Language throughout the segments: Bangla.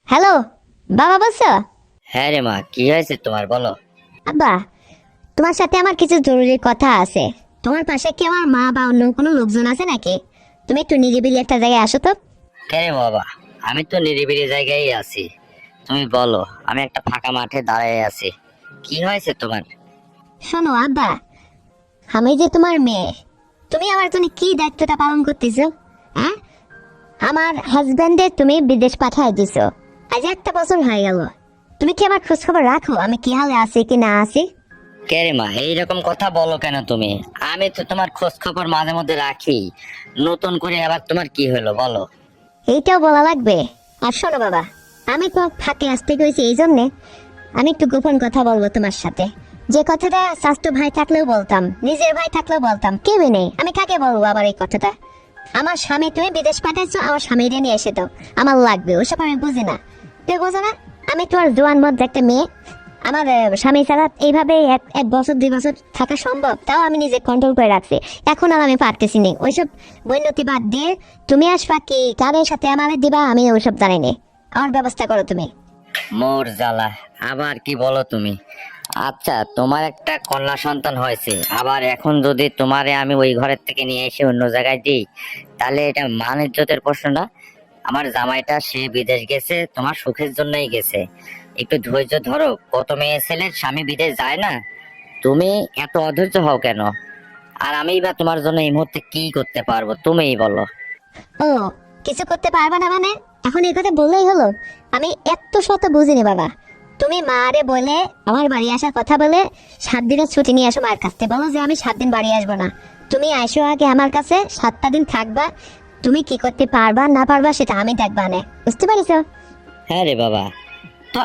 হ্যালো, বাবা বলছো? হ্যাঁ রে মা, কি হয়েছে তোমার বলো। আব্বা, তোমার সাথে আমার কিছু জরুরি কথা আছে। তোমার পাশে কি আমার মা বা অন্য কোনো লোকজন আছে নাকি? তুমি একটু নিরিবিলি একটা জায়গায় আসো তো। কেন বাবা, আমি তো নিরিবিলি জায়গায় আছি। তুমি বলো, আমি একটা ফাঁকা মাঠে দাঁড়িয়ে আছি। কি হয়েছে তোমার? শোনো আব্বা, আমি যে তোমার মেয়ে, তুমি আমার জন্য কি দায়িত্বটা পালন করতেছো? হ্যাঁ, আমার হাজবেন্ডের তুমি বিদেশ পাঠায় দিছো। আজ একটা বছর হয়ে গেল। তুমি কি আমার খোঁজ খবর রাখো আমি কি হালে আছি কি না আছি? কে রে মা, এইরকম কথা বলো কেন তুমি? আমি তো তোমার খোঁজ খবর মাঝে মধ্যে রাখি। নতুন করে আবার তোমার কি হলো বলো। এইটাও বলা লাগবে? আর শোনো বাবা, আমি তো ফাঁকে আসতে গেছি এই জন্যে আমি একটু গোপন কথা বলবো তোমার সাথে। যে কথাটা স্বাস্থ্য ভাই থাকলেও বলতাম, নিজের ভাই থাকলেও বলতাম, কেউ নেই, আমি কাকে বলবো আবার এই কথাটা? আমার স্বামী তুমি বিদেশ পাঠাইছো, আমার স্বামীরে নিয়ে এসে দাও, আমার লাগবে ওসব আমি বুঝি না। তুই বোঝো না আমি তোমার জোয়ান মধ্যে একটা মেয়ে। আমার স্বামী ছাড়া এইভাবে এক এক বছর 2 বছর থাকা সম্ভব? তাও আমি নিজে কন্ট্রোল করে রাখছি। এখন আর আমি পারতেছি নি ওইসব বৈনতি বাদ দিয়ে তুমি আসবা কি কারের সাথে আমার দিবা আমি ওইসব জানি নে। আমার ব্যবস্থা করো তুমি। মোর জ্বালা, আবার কি বলো তুমি? আচ্ছা, তোমার একটা কন্যা সন্তান হয়েছে, আবার এখন যদি তোমারে আমি ওই ঘরের থেকে নিয়ে এসে অন্য জায়গায় দিই, তাহলে এটা মান ইজ্জতের প্রশ্ন না? আমার জামাইটা সে বিদেশ গেছে, তোমার সুখের জন্যই গেছে। একটু ধৈর্য ধরো, কত মেয়ে ছেলের স্বামী বিদেশ যায় না। তুমি এত অধৈর্য হও কেন? আর আমি বা তোমার জন্য এই মুহূর্তে কি করতে পারবো তুমিই বলো। ও, কিছু করতে পারবা না মানে? এখন এই কথা বললেই হলো? আমি এত শত বুঝিনি বাবা। তুমি মারে বলে আমার বাড়ি আসার কথা বলে 7 দিনের ছুটি নিয়ে আসো মায়ের কাছ থেকে, বলো যে আমি 7 দিন বাড়ি আসবো না। তুমি আসো আগে আমার কাছে, 7টা দিন থাকবা। তুমি কি করতে পারবা না পারবা সেটা আমি দেখবা না, বুঝতে পারিছো? হ্যাঁ রে বাবা, তো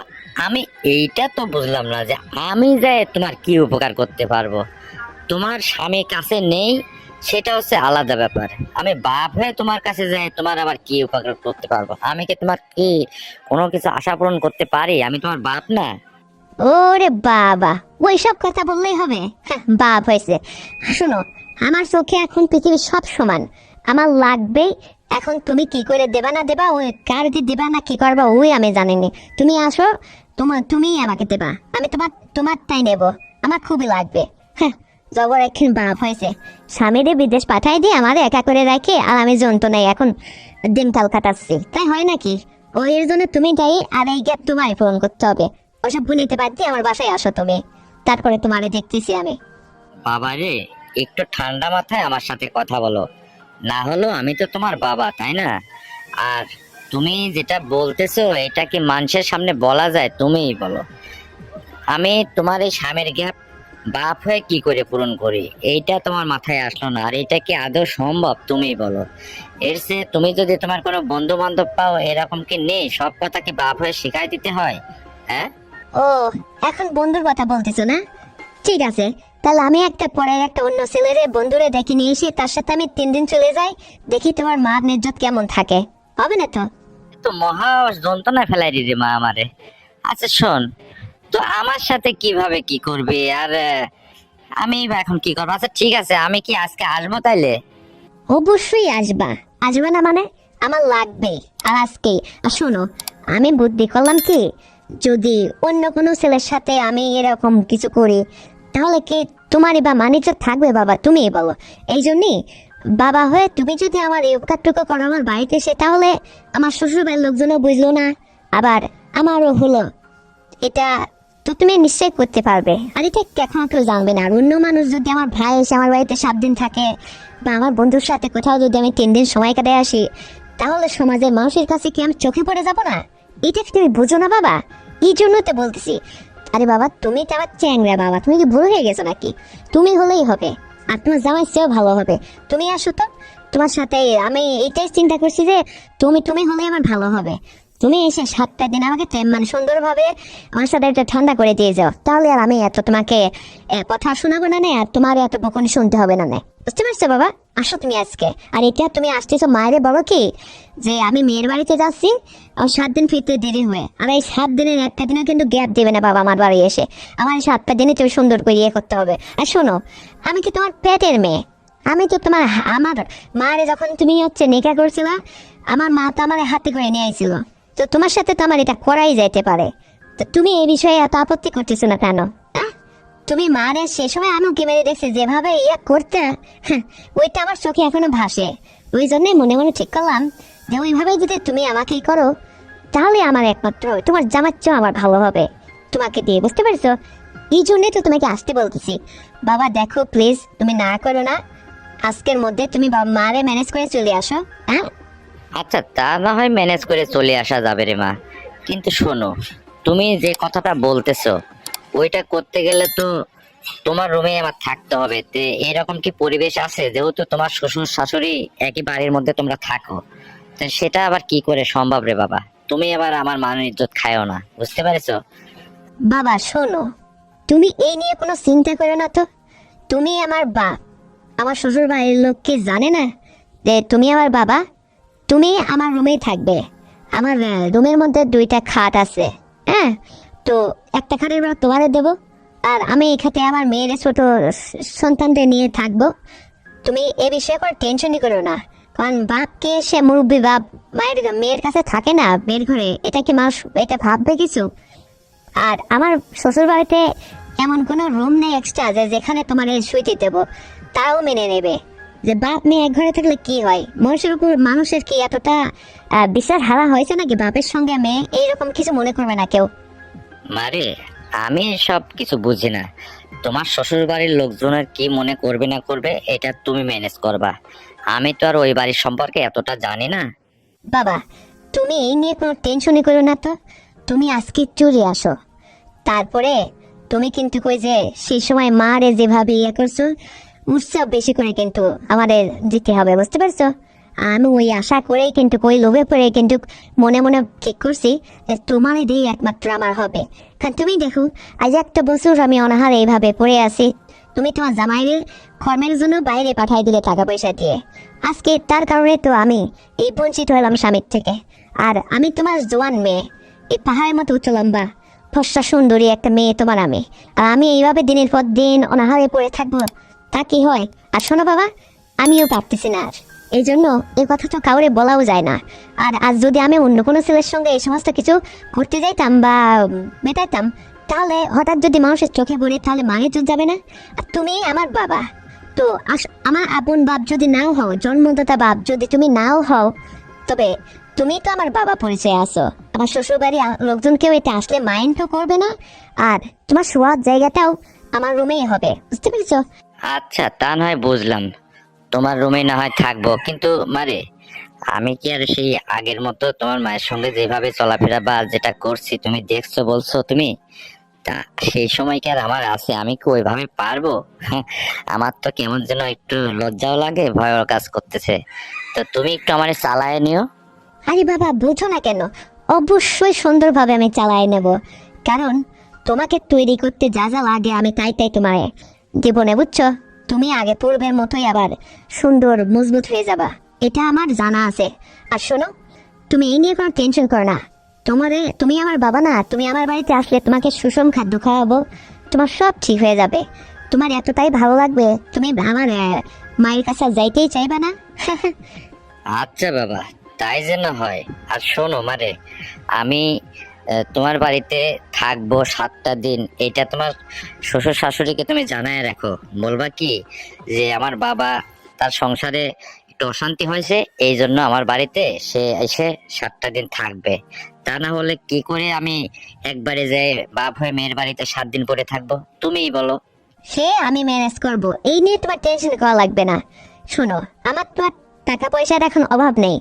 আমি এইটা তো বুঝলাম না যে আমি যাই তোমার কি উপকার করতে পারবো। তোমার স্বামী কাছে নেই, সেটা হচ্ছে আলাদা ব্যাপার। আমি বাপ হয়ে তোমার কাছে যাই, তোমার আবার কি উপকার করতে পারবো? আমি কি তোমার কি কোনো কিছু আশা পূরণ করতে পারি? আমি তোমার বাপ না? ওরে বাবা, ওইসব কথা বললেই হবে? হ্যাঁ, বাপ হয়েছে। শোনো, আমার চোখে এখন পৃথিবীর সব সমান, আমার লাগবেই। এখন তুমি কি করে দেবা না দেবা, ওই কার দিয়ে দেবা না কি করবা ওই আমি জানিনি। তুমি আসো, তুমিই আমাকে দেবা, আমি তোমারটাই নেব। আমার খুবই লাগবে। হ্যাঁ, জবর এখন বাপ হয়েছে। স্বামীরে বিদেশ পাঠাই দিয়ে আমার একা করে রাখে আর আমি যন্ত্রণায় এখন দিনকাল কাটাচ্ছি, তাই হয় নাকি? ওই এর জন্য তুমি দায়ী, আর এই গ্যাপ তোমায় পূরণ করতে হবে। ওসব ভুলিতে বাদ দিয়ে আমার বাসায় আসো তুমি, তারপরে তোমারে দেখতেছি আমি। বাবা রে, একটু ঠান্ডা মাথায় আমার সাথে কথা বলো। না হলো আমি তো তোমার বাবা, তাই না? আর তুমি যেটা বলতেছো, এটা কি মানুষের সামনে বলা যায়? তুমিই বলো। আমি তোমার এই স্বামীর গ্যাপ বাপ হয়ে কি করে পূরণ করি, এইটা তোমার মাথায় আসলো না। আর এটা কি আদৌ সম্ভব? তুমিই বলো। এর চেয়ে তুমি যদি তোমার কোনো বন্ধু বান্ধব পাও, এরকম কি নেই? সব কথা কি বাপ হয়ে শিখাই দিতে হয়? হ্যাঁ। ও, এখন বন্ধুর কথা বলতেছো না? ঠিক আছে, তাহলে আমি একটা পরের একটা অন্য ছেলেরে বন্ধুরে দেখে নিয়ে এসে তার সাথে আমি 3 দিন চলে যাই, দেখি তোমার মার নির্যত কেমন থাকে। হবে না তো? তো মহা যন্ত্রণায় ফেলাই দিদি মা আমারে। আচ্ছা শোন, তো আমার সাথে কিভাবে কি করবি? আর আমি বা এখন কি করবো? আচ্ছা ঠিক আছে, আমি কি আজকে আসবো তাইলে? অবশ্যই আসবা। আসবে না মানে? আমার লাগবে, আর আজকেই। আর শোনো, আমি বুদ্ধি করলাম কি, যদি অন্য কোনো ছেলের সাথে আমি এরকম কিছু করি, তাহলে কি তোমারই বা মানিজ্য থাকবে বাবা? তুমিই বলো। এই জন্যই বাবা হয়ে তুমি যদি আমার এই উপকারটুকু করো আমার বাড়িতে এসে, তাহলে আমার শ্বশুর বাড়ির লোকজনও বুঝলো না, আবার আমারও হলো। এটা তো তুমি নিশ্চয়ই করতে পারবে। আর এটা এখন কেউ জানবে না। আর অন্য মানুষ যদি আমার ভাই এসে আমার বাড়িতে 7 দিন থাকে, বা আমার বন্ধুর সাথে কোথাও যদি আমি 3 দিন সময় কাটায় আসি, তাহলে সমাজের মানুষের কাছে কি আমি চোখে পড়ে যাব না? এটা কি তুমি বুঝো না বাবা? এই জন্য তো বলতেছি। আরে বাবা, তুমি তো আমার চ্যাংরা বাবা, তুমি কি ভুল হয়ে গেছো নাকি? তুমি হলেই হবে, আর তোমার জামাই সেও ভালো হবে। তুমি আসো তো, তোমার সাথে আমি এটাই চিন্তা করছি যে তুমি হলে আমার ভালো হবে। তুমি এসে 7টা দিন আমাকে মানে সুন্দরভাবে আমার সাথে একটা ঠান্ডা করে দিয়ে যাও, তাহলে আর আমি এত তোমাকে কথা শোনাবো না, আর তোমার এত বকুনি শুনতে হবে না। বুঝতে পারছো বাবা? আসো তুমি আজকে। আর এটা তুমি আসতেছো মায়েরে বলো কি যে আমি মেয়ের বাড়িতে যাচ্ছি, আমার 7 দিন ফিরতে দেরি হয়ে। আর এই 7 দিনের একটা দিনও কিন্তু গ্যাপ দেবে না বাবা আমার বাড়ি এসে। আমার এই 7টা দিনে তুমি সুন্দর করে ইয়ে করতে হবে। আর শোনো, আমি কি তোমার পেটের মেয়ে? আমি তো তোমার আমার মারে যখন তুমি হচ্ছে নেকা করছিলা, আমার মা তো আমার হাতে করে নিয়ে আইছিল। তো তো তোমার সাথে তো আমার এটা করাই যাইতে পারে। তো তুমি এই বিষয়ে এত আপত্তি করতেছো না কেন? তুমি মারে সে সময় আমি উকি মেরে দেখছি যেভাবে ইয়া করতে, ওইটা আমার চোখে এখনো ভাসে। ওই জন্যই মনে মনে ঠিক করলাম যে ওইভাবে যদি তুমি আমাকেই করো তাহলে আমার একমাত্র তোমার জামার চেয়েও আমার ভালো হবে তোমাকে দিয়ে, বুঝতে পারছো? এই জন্যই তো তোমাকে আসতে বলতেছি। বাবা দেখো প্লিজ, তুমি না করো না, আজকের মধ্যে তুমি মারে ম্যানেজ করে চলে আসো। হ্যাঁ আচ্ছা, তা না হয় ম্যানেজ করে চলে আসা যাবে রে মা, কিন্তু শোনো, তুমি যে কথাটা বলতেছো ওইটা করতে গেলে তো তোমার রুমে আমার থাকতে হবে। তে এরকম কি পরিবেশ আছে, যেহেতু তোমার শ্বশুর শাশুড়ি একই বাড়ির মধ্যে তোমরা থাকো, তো সেটা আবার কি করে সম্ভব রে বাবা? তুমি আবার আমার মান ইজ্জত খায়ও না, বুঝতে পেরেছো? বাবা শোনো, তুমি এই নিয়ে কোনো চিন্তা করো না তো। তুমি আমার বাপ, আমার শ্বশুর বাড়ির লোক কি জানে না যে তুমি আমার বাবা? তুমি আমার রুমেই থাকবে। আমার রুমের মধ্যে 2টা খাট আছে, হ্যাঁ, তো একটা খাটের ভাড়া তোমারে দেবো, আর আমি এখানে আমার মেয়ের ছোট সন্তানদের নিয়ে থাকবো। তুমি এ বিষয়ে কোনো টেনশনই করো না, কারণ বাপকে সে মুরব্বী বাপ মায়ের মেয়ের কাছে থাকে না বের ঘরে, এটা কি মানুষ এটা ভাববে কিছু? আর আমার শ্বশুর বাড়িতে এমন কোনো রুম নেই এক্সট্রা যে যেখানে তোমার শুইতে দেবো, তাও মেনে নেবে। যে বাপ মেয়ে এক ঘরে থাকলে কি হয়, মানুষের উপর মানুষের কি এতটা বিচার হারা হয়েছে নাকি বাপের সঙ্গে মেয়ে? এইরকম কিছু মনে করবে না কেউ। মারে, আমি সব কিছু বুঝি না। তোমার শ্বশুর বাড়ির লোকজনের কি মনে করবে না করবে এটা তুমি ম্যানেজ করবা, আমি তো আর ওই বাড়ির সম্পর্কে এতটা জানি না। বাবা তুমি এই নিয়ে কোনো টেনশনই করো না তো। তুমি আজকে চলে আসো, তারপরে তুমি কিন্তু কই যে সেই সময় মারে যেভাবে ইয়ে করছো উৎসব বেশি করে কিন্তু আমাদের দিতে হবে, বুঝতে পারছো? আমি ওই আশা করেই কিন্তু ওই লোভে পড়ে কিন্তু মনে মনে ঠিক করছি যে তোমার দিয়ে একমাত্র আমার হবে। কারণ তুমি দেখো আজ একটা বছর আমি অনাহারে এইভাবে পড়ে আছি, তুমি তোমার জামাইয়ের কর্মের জন্য বাইরে পাঠাই দিলে টাকা পয়সা দিয়ে। আজকে তার কারণে তো আমি এই বঞ্চিত হলাম স্বামীর থেকে। আর আমি তোমার জোয়ান মেয়ে, এই পাহাড়ের মতো উচ্চ লম্বা ফর্সা সুন্দরী একটা মেয়ে তোমার আমি, আর আমি এইভাবে দিনের পর দিন অনাহারে পড়ে থাকবো, তা কি হয়? আর শোনো বাবা, আমিও পারতেছি না আর, এই জন্য এই কথা তো কাউরে বলাও যায় না। আর আজ যদি আমি অন্য কোনো ছেলের সঙ্গে এই সমস্ত কিছু করতে যাইতাম বা মেটাইতাম, তাহলে হঠাৎ যদি মানুষের চোখে পড়ে তাহলে মায়ের ইজ্জত যাবে না? আর তুমি আমার বাবা, তো আমার আপন বাপ যদি নাও হও, জন্মদাতা বাপ যদি তুমি নাও হও, তবে তুমি তো আমার বাবা পরিচয় আছো। আমার শ্বশুর বাড়ি লোকজন কেউ এটা আসলে মাইন্ড তো করবে না, আর তোমার শোয়ার জায়গাটাও আমার রুমেই হবে, বুঝতে পেরেছো? আচ্ছা, তা নয় বুঝলাম, তোমার রুমে না হয় থাকবো, কিন্তু মারে আমি কি আর সেই আগের মতো তোমার মায়ের সঙ্গে যেভাবে চলাফেরা বা যেটা করছি তুমি দেখছো বলছো তুমি, তা সেই সময় কি আর আমার আছে? আমি কি ওইভাবে পারবো? আমার তো কেমন যেন একটু লজ্জাও লাগে, ভয়ও কাজ করতেছে। তো তুমি একটু আমার চালায় নিও। আরে বাবা বুঝো না কেন, অবশ্যই সুন্দরভাবে আমি চালাই নেব, কারণ তোমাকে তৈরি করতে যা যা লাগে আমি তাই তাই তোমার জীবনে, বুঝছো? তুমি আগে পূর্বের মতোই আবার সুন্দর মজবুত হয়ে যাবা, এটা আমার জানা আছে। আর শোনো, তুমি এই নিয়ে কোনো টেনশন করো না। তুমি আমার বাবা না, তুমি আমার বাড়িতে আসলে তোমাকে সুষম খাদ্য খাওয়াবো, তোমার সব ঠিক হয়ে যাবে। তোমার এতটাই ভালো লাগবে, তুমি আমার মায়ের কাছে যাইতেই চাইবা না। আচ্ছা বাবা, তাই যেন হয়। আর শোনো মারে, আমি তোমার বাড়িতে থাকবো 7টা দিন, এটা তোমার শ্বশুর শাশুড়িকে তুমি জানায় রাখো। বলবা কি যে আমার বাবা তার সংসারে একটু অশান্তি হয়েছে, এই জন্য আমার বাড়িতে সে এসে 7টা দিন থাকবে। তা না হলে কি করে আমি একবারে যাই বাপ হয়ে মেয়ের বাড়িতে 7 দিন পরে থাকবো? তুমিই বলো। সে আমি ম্যানেজ করব, এই নিয়ে তোমার টেনশন করা লাগবে না। শোনো, আমার তো আর টাকা পয়সার এখন অভাব নেই,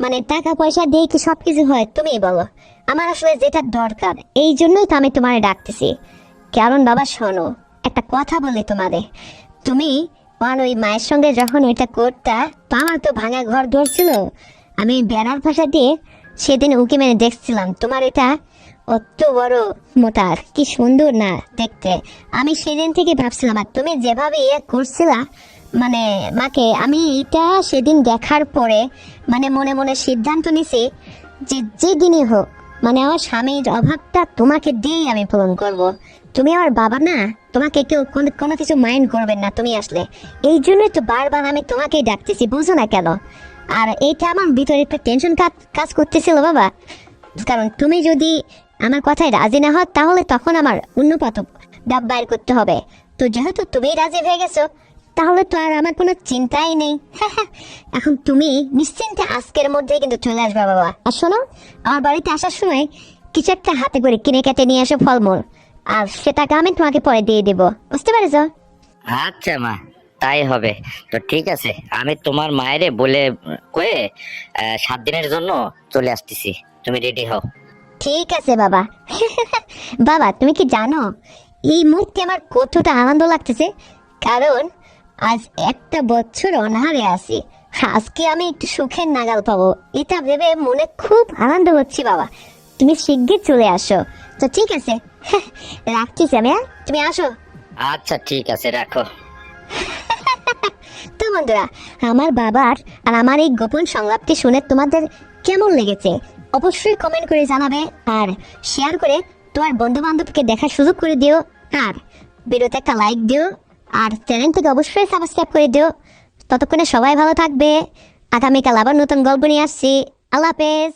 মানে টাকা পয়সা দিয়ে কি সব কিছু হয় তুমিই বলো? আমার আসলে যেটা দরকার, এই জন্যই তো আমি তোমারে ডাকতেছি। কারণ বাবা শোনো, একটা কথা বলি তোমারে, তুমি আমার ওই মায়ের সঙ্গে যখন ওইটা করতা, তো আমার তো ভাঙা ঘর ধরছিল, আমি বেড়ার ভাষা দিয়ে সেদিন উকি মেরে দেখছিলাম তোমার এটা অত বড় মোটা, কি সুন্দর না দেখতে। আমি সেদিন থেকে ভাবছিলাম, আর তুমি যেভাবে ইয়ে করছিলা মানে মাকে, আমি এটা সেদিন দেখার পরে মানে মনে মনে সিদ্ধান্ত নিছি যে যেদিনই হোক মানে আমার স্বামীর অভাবটা তোমাকে দিয়েই আমি পূরণ করব। তুমি আমার বাবা না, তোমাকে কেউ কোনো কিছু মাইন্ড করবেন না তুমি আসলে, এই জন্যই তো বারবার আমি তোমাকেই ডাকতেছি, বুঝো না কেন? আর এইটা আমার ভিতরে একটা টেনশন কাজ করতেছিল বাবা, কারণ তুমি যদি আমার কথায় রাজি না হও তাহলে তখন আমার অন্য পথ বাইর করতে হবে। তো যেহেতু তুমি রাজি হয়ে গেছো তাহলে তো আর আমার কোনো চিন্তাই নেই। এখন তুমি নিশ্চিন্তে আজকের মধ্যে কিন্তু চলে আসবে বাবা। আর শোনো, আমার বাড়িতে আসার সময় কিছু একটা হাতে করে কিনে কেটে নিয়ে আসো ফলমূল, আর সে টাকা আমি তোমাকে পরে দিয়ে দেবো, বুঝতে পেরেছো? আচ্ছা মা, তাই হবে। তো ঠিক আছে, আমি তোমার মায়েরে বলে কয়ে 7 দিনের জন্য চলে আসতেছি, তুমি রেডি হও। ঠিক আছে বাবা। বাবা তুমি কি জানো এই মুহূর্তে আমার কতটা আনন্দ লাগতেছে? কারণ আজ একটা বছর অনাহারে আছি, আজকে আমি একটু সুখের নাগাল পাবো, এটা ভেবে মনে খুব আনন্দ হচ্ছে বাবা। তুমি শিগগির চলে আসো। তো ঠিক আছে, রাখছি আমি, হ্যাঁ? তুমি আসো। আচ্ছা ঠিক আছে, রাখো। তো বন্ধুরা, আমার বাবার আর আমার এই গোপন সংলাপটি শুনে তোমাদের কেমন লেগেছে অবশ্যই কমেন্ট করে জানাবে, আর শেয়ার করে তোমার বন্ধু বান্ধবকে দেখার সুযোগ করে দিও, আর ভিডিওতে একটা লাইক দিও, আর চ্যানেলটিকে অবশ্যই সাবস্ক্রাইব করে দিও। ততক্ষণে সবাই ভালো থাকবে। আগামীকাল আবার নতুন গল্প নিয়ে আসছি। আল্লাহ হাফেজ।